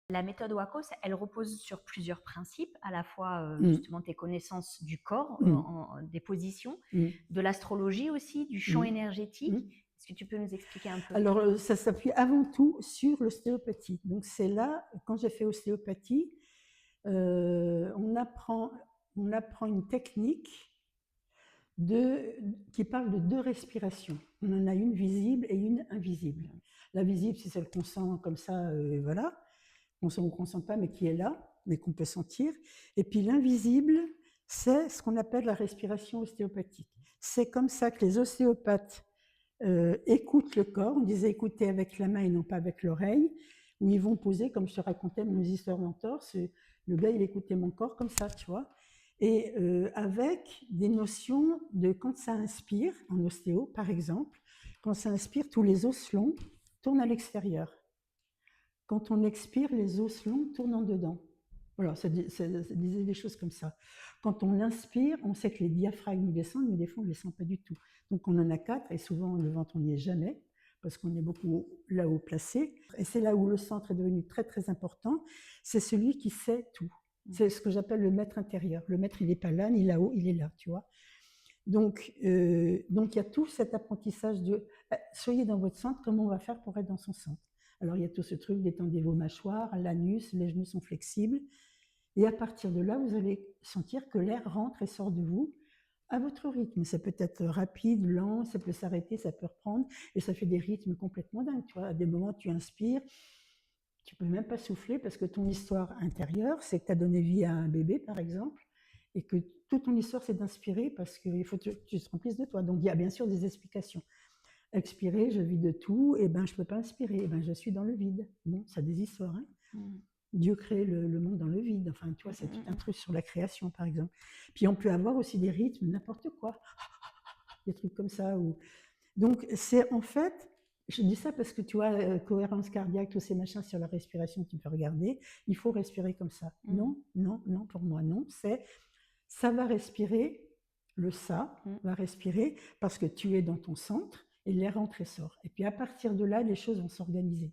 La méthode WACOS, elle repose sur plusieurs principes, à la fois Mm. justement tes connaissances du corps, Mm. des positions, Mm. de l'astrologie aussi, du champ Mm. énergétique. Mm. Est-ce que tu peux nous expliquer un peu? Alors, ça s'appuie avant tout sur l'ostéopathie. Donc, c'est là, quand j'ai fait ostéopathie, on apprend une technique qui parle de deux respirations. On en a une visible et une invisible. La visible, c'est celle qu'on sent comme ça, voilà, qu'on sent ou qu'on ne sent pas, mais qui est là, mais qu'on peut sentir. Et puis l'invisible, c'est ce qu'on appelle la respiration ostéopathique. C'est comme ça que les ostéopathes écoutent le corps. On disait écouter avec la main et non pas avec l'oreille, où ils vont poser, comme je te racontais mes histoires d'entorse, le gars, il écoutait mon corps comme ça, tu vois. Et avec des notions de quand ça inspire, en ostéo par exemple, quand ça inspire, tous les os longs tournent à l'extérieur. Quand on expire, les os longs tournent en dedans. Voilà, ça disait des choses comme ça. Quand on inspire, on sait que les diaphragmes descendent, mais des fois on ne les sent pas du tout. Donc on en a 4, et souvent le ventre on n'y est jamais, parce qu'on est beaucoup là-haut placé. Et c'est là où le centre est devenu très très important, c'est celui qui sait tout. C'est ce que j'appelle le maître intérieur. Le maître, il n'est pas là, ni là-haut, il est là, tu vois. Donc il y a tout cet apprentissage de soyez dans votre centre, comment on va faire pour être dans son centre. Alors il y a tout ce truc, détendez vos mâchoires, l'anus, les genoux sont flexibles. Et à partir de là, vous allez sentir que l'air rentre et sort de vous à votre rythme. Ça peut être rapide, lent, ça peut s'arrêter, ça peut reprendre. Et ça fait des rythmes complètement dingues. Tu vois, à des moments, tu inspires, tu ne peux même pas souffler parce que ton histoire intérieure, c'est que tu as donné vie à un bébé, par exemple, et que toute ton histoire, c'est d'inspirer parce qu'il faut que tu te remplisses de toi. Donc, il y a bien sûr des explications. Expirer, je vis de tout, et ben je ne peux pas inspirer, et ben je suis dans le vide. Bon, ça a des histoires. Hein. Dieu crée le monde dans le vide. Enfin, tu vois, c'est tout un truc sur la création, par exemple. Puis on peut avoir aussi des rythmes, n'importe quoi. Des trucs comme ça. Donc, c'est en fait, je dis ça parce que tu vois, cohérence cardiaque, tous ces machins sur la respiration, tu peux regarder. Il faut respirer comme ça. Non, non, non, pour moi, non. C'est ça va respirer, le ça va respirer parce que tu es dans ton centre et l'air rentre et sort. Et puis à partir de là, les choses vont s'organiser.